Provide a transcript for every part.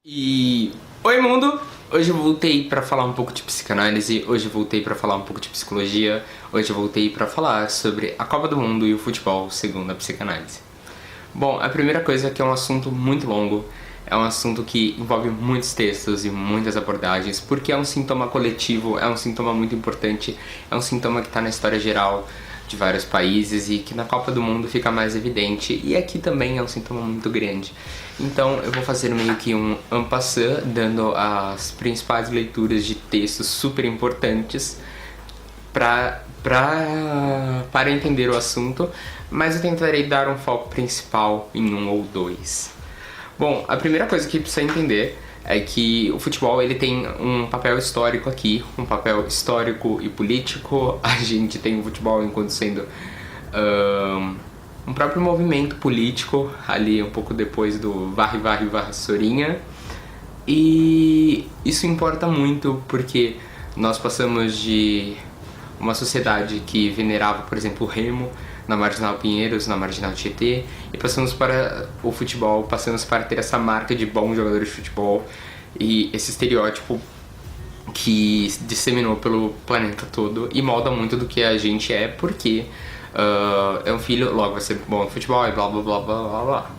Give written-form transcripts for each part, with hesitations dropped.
E oi mundo! Hoje eu voltei pra falar um pouco de psicanálise, hoje eu voltei pra falar um pouco de psicologia, hoje eu voltei pra falar sobre a Copa do Mundo e o futebol segundo a psicanálise. Bom, a primeira coisa é que é um assunto muito longo, é um assunto que envolve muitos textos e muitas abordagens, porque é um sintoma coletivo, é um sintoma muito importante, é um sintoma que está na história geral de vários países e que na Copa do Mundo fica mais evidente, e aqui também é um sintoma muito grande. Então eu vou fazer meio que um en passant, dando as principais leituras de textos super importantes para entender o assunto, mas eu tentarei dar um foco principal em um ou dois. Bom, a primeira coisa que precisa entender é que o futebol ele tem um papel histórico aqui, um papel histórico e político. A gente tem o futebol enquanto sendo um próprio movimento político, ali um pouco depois do Varre, Varre, Vassourinha. E isso importa muito porque nós passamos de uma sociedade que venerava, por exemplo, o remo na Marginal Pinheiros, na Marginal Tietê, e passamos para o futebol, passamos para ter essa marca de bom jogador de futebol e esse estereótipo que disseminou pelo planeta todo e molda muito do que a gente é, porque é um filho, logo vai ser bom no futebol e blá blá blá blá blá blá.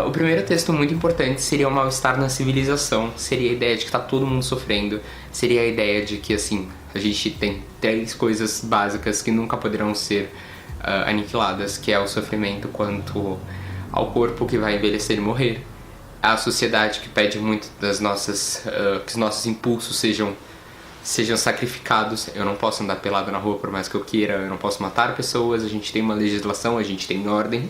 O primeiro texto muito importante seria o mal-estar na civilização, seria a ideia de que está todo mundo sofrendo, seria a ideia de que assim, a gente tem três coisas básicas que nunca poderão ser aniquiladas, que é o sofrimento quanto ao corpo que vai envelhecer e morrer, a sociedade que pede muito das nossas, que os nossos impulsos sejam sacrificados. Eu não posso andar pelado na rua por mais que eu queira, eu não posso matar pessoas, a gente tem uma legislação, a gente tem ordem,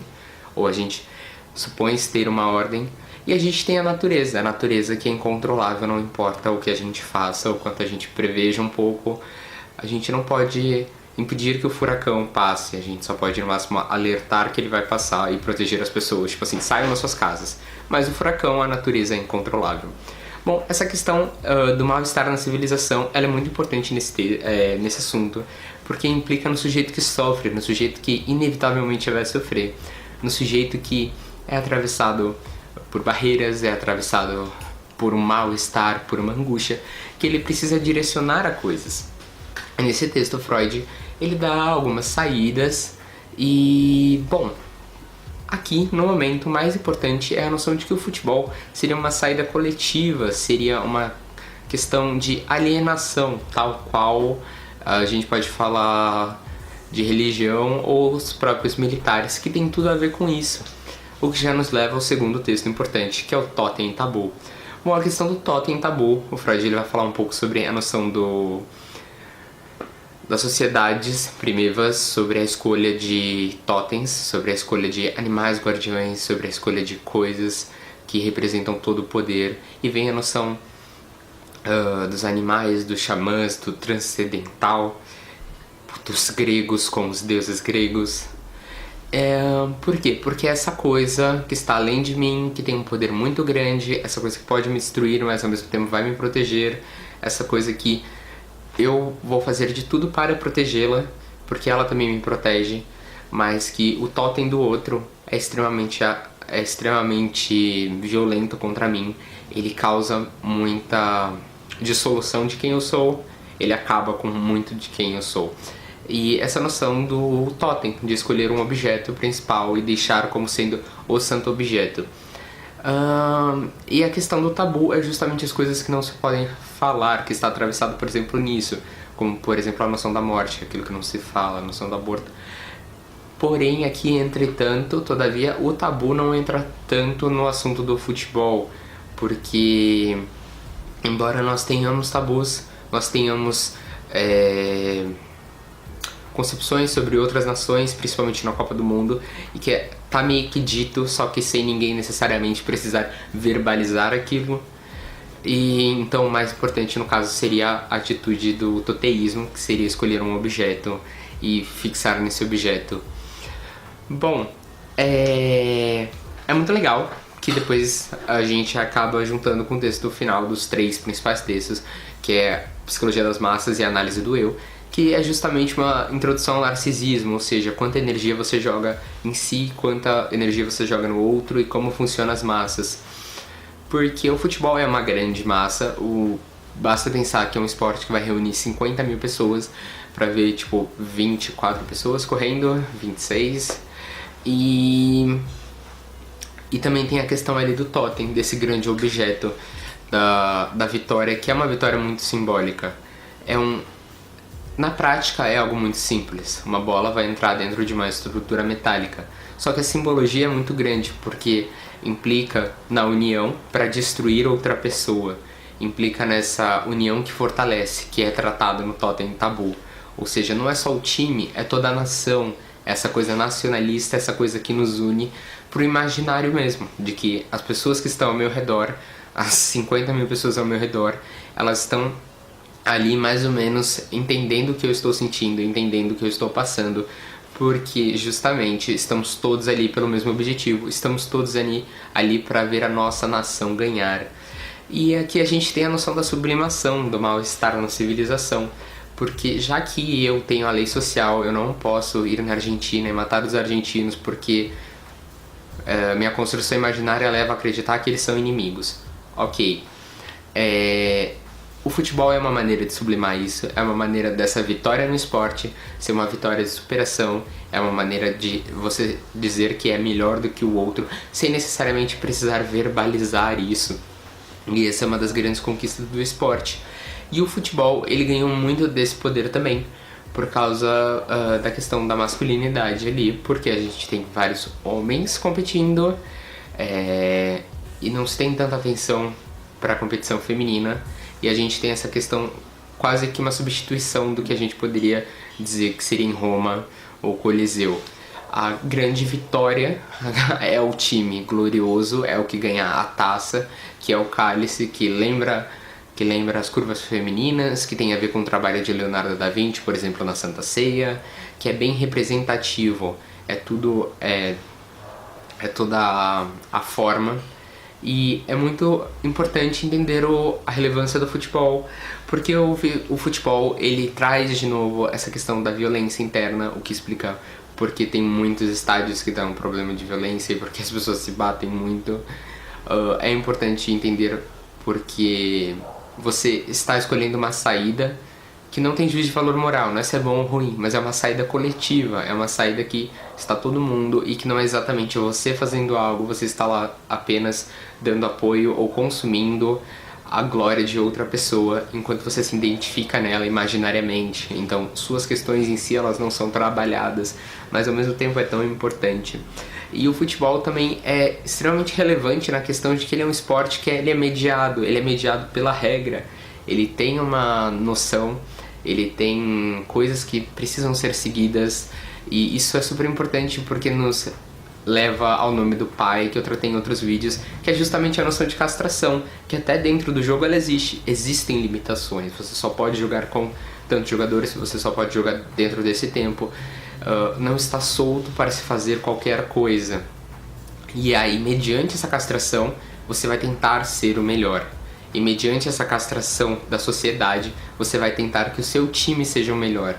ou a gente supõe-se ter uma ordem, e a gente tem a natureza que é incontrolável, não importa o que a gente faça, o quanto a gente preveja um pouco, a gente não pode impedir que o furacão passe, a gente só pode no máximo alertar que ele vai passar e proteger as pessoas, tipo assim, saiam das suas casas, mas o furacão, a natureza é incontrolável. Bom, essa questão do mal-estar na civilização, ela é muito importante nesse assunto, porque implica no sujeito que sofre, no sujeito que inevitavelmente vai sofrer, no sujeito que é atravessado por barreiras, é atravessado por um mal-estar, por uma angústia, que ele precisa direcionar a coisas. Nesse texto, Freud, ele dá algumas saídas e, bom, aqui, no momento, o mais importante é a noção de que o futebol seria uma saída coletiva, seria uma questão de alienação, tal qual a gente pode falar de religião ou os próprios militares, que tem tudo a ver com isso. O que já nos leva ao segundo texto importante, que é o Totem e Tabu. Bom, a questão do Totem e Tabu, o Freud ele vai falar um pouco sobre a noção das sociedades primevas, sobre a escolha de totens, sobre a escolha de animais guardiões, sobre a escolha de coisas que representam todo o poder, e vem a noção dos animais, dos xamãs, do transcendental, dos gregos como os deuses gregos. Por quê? Porque essa coisa que está além de mim, que tem um poder muito grande, essa coisa que pode me destruir, mas ao mesmo tempo vai me proteger, essa coisa que eu vou fazer de tudo para protegê-la, porque ela também me protege, mas que o totem do outro é extremamente violento contra mim, ele causa muita dissolução de quem eu sou, ele acaba com muito de quem eu sou. E essa noção do totem, de escolher um objeto principal e deixar como sendo o santo objeto. E a questão do tabu é justamente as coisas que não se podem falar, que está atravessado, por exemplo, nisso, como, por exemplo, a noção da morte, aquilo que não se fala, a noção do aborto. Porém, aqui, entretanto, todavia, o tabu não entra tanto no assunto do futebol, porque, embora nós tenhamos tabus, nós tenhamos concepções sobre outras nações, principalmente na Copa do Mundo, e que tá meio que dito, só que sem ninguém necessariamente precisar verbalizar aquilo. E então o mais importante no caso seria a atitude do toteísmo, que seria escolher um objeto e fixar nesse objeto. Bom, é muito legal que depois a gente acaba juntando com o texto final dos três principais textos, que é Psicologia das Massas e Análise do Eu, que é justamente uma introdução ao narcisismo, ou seja, quanta energia você joga em si, quanta energia você joga no outro e como funcionam as massas. Porque o futebol é uma grande massa, basta pensar que é um esporte que vai reunir 50 mil pessoas pra ver, tipo, 24 pessoas correndo, 26, e também tem a questão ali do totem, desse grande objeto da vitória, que é uma vitória muito simbólica. Na prática é algo muito simples, uma bola vai entrar dentro de uma estrutura metálica, só que a simbologia é muito grande, porque implica na união para destruir outra pessoa, implica nessa união que fortalece, que é tratado no totem tabu, ou seja, não é só o time, é toda a nação, essa coisa nacionalista, essa coisa que nos une pro imaginário mesmo, de que as pessoas que estão ao meu redor, as 50 mil pessoas ao meu redor, elas estão ali mais ou menos entendendo o que eu estou sentindo, entendendo o que eu estou passando, porque justamente estamos todos ali pelo mesmo objetivo, estamos todos ali para ver a nossa nação ganhar. E aqui a gente tem a noção da sublimação, do mal-estar na civilização, porque já que eu tenho a lei social, eu não posso ir na Argentina e matar os argentinos porque minha construção imaginária leva a acreditar que eles são inimigos. Ok. O futebol é uma maneira de sublimar isso, é uma maneira dessa vitória no esporte ser uma vitória de superação, é uma maneira de você dizer que é melhor do que o outro, sem necessariamente precisar verbalizar isso. E essa é uma das grandes conquistas do esporte. E o futebol, ele ganhou muito desse poder também, por causa da questão da masculinidade ali, porque a gente tem vários homens competindo e não se tem tanta atenção para a competição feminina, e a gente tem essa questão quase que uma substituição do que a gente poderia dizer que seria em Roma ou Coliseu. A grande vitória é o time glorioso, é o que ganha a taça, que é o cálice, que lembra as curvas femininas, que tem a ver com o trabalho de Leonardo da Vinci, por exemplo, na Santa Ceia, que é bem representativo, é toda a forma. E é muito importante entender a relevância do futebol, porque o futebol ele traz de novo essa questão da violência interna, o que explica porque tem muitos estádios que dão um problema de violência e porque as pessoas se batem muito. É importante entender porque você está escolhendo uma saída que não tem juízo de valor moral, não é se é bom ou ruim, mas é uma saída coletiva, é uma saída que está todo mundo e que não é exatamente você fazendo algo, você está lá apenas dando apoio ou consumindo a glória de outra pessoa enquanto você se identifica nela imaginariamente. Então, suas questões em si, elas não são trabalhadas, mas ao mesmo tempo é tão importante. E o futebol também é extremamente relevante na questão de que ele é um esporte que ele é mediado pela regra. Ele tem uma noção, ele tem coisas que precisam ser seguidas, e isso é super importante porque nos leva ao nome do pai, que eu tratei em outros vídeos, que é justamente a noção de castração, que até dentro do jogo ela existe. Existem limitações, você só pode jogar com tantos jogadores, você só pode jogar dentro desse tempo, não está solto para se fazer qualquer coisa. E aí, mediante essa castração, você vai tentar ser o melhor. E mediante essa castração da sociedade, você vai tentar que o seu time seja o melhor.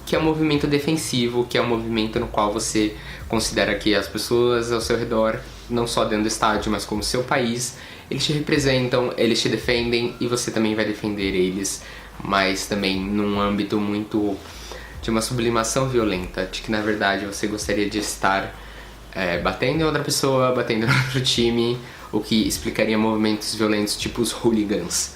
Que é um movimento defensivo, que é um movimento no qual você considera que as pessoas ao seu redor, não só dentro do estádio, mas como seu país, eles te representam, eles te defendem e você também vai defender eles, mas também num âmbito muito de uma sublimação violenta, de que na verdade você gostaria de estar batendo em outra pessoa, batendo em outro time, o que explicaria movimentos violentos tipo os hooligans.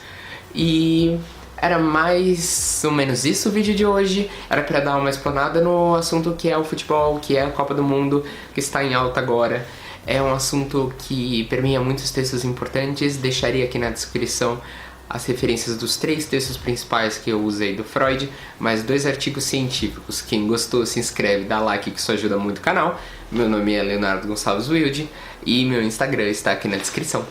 E era mais ou menos isso o vídeo de hoje. Era para dar uma explanada no assunto que é o futebol, que é a Copa do Mundo, que está em alta agora. É um assunto que permeia muitos textos importantes. Deixaria aqui na descrição as referências dos 3 textos principais que eu usei do Freud, mais 2 artigos científicos. Quem gostou, se inscreve, dá like, que isso ajuda muito o canal. Meu nome é Leonardo Gonçalves Wilde e meu Instagram está aqui na descrição.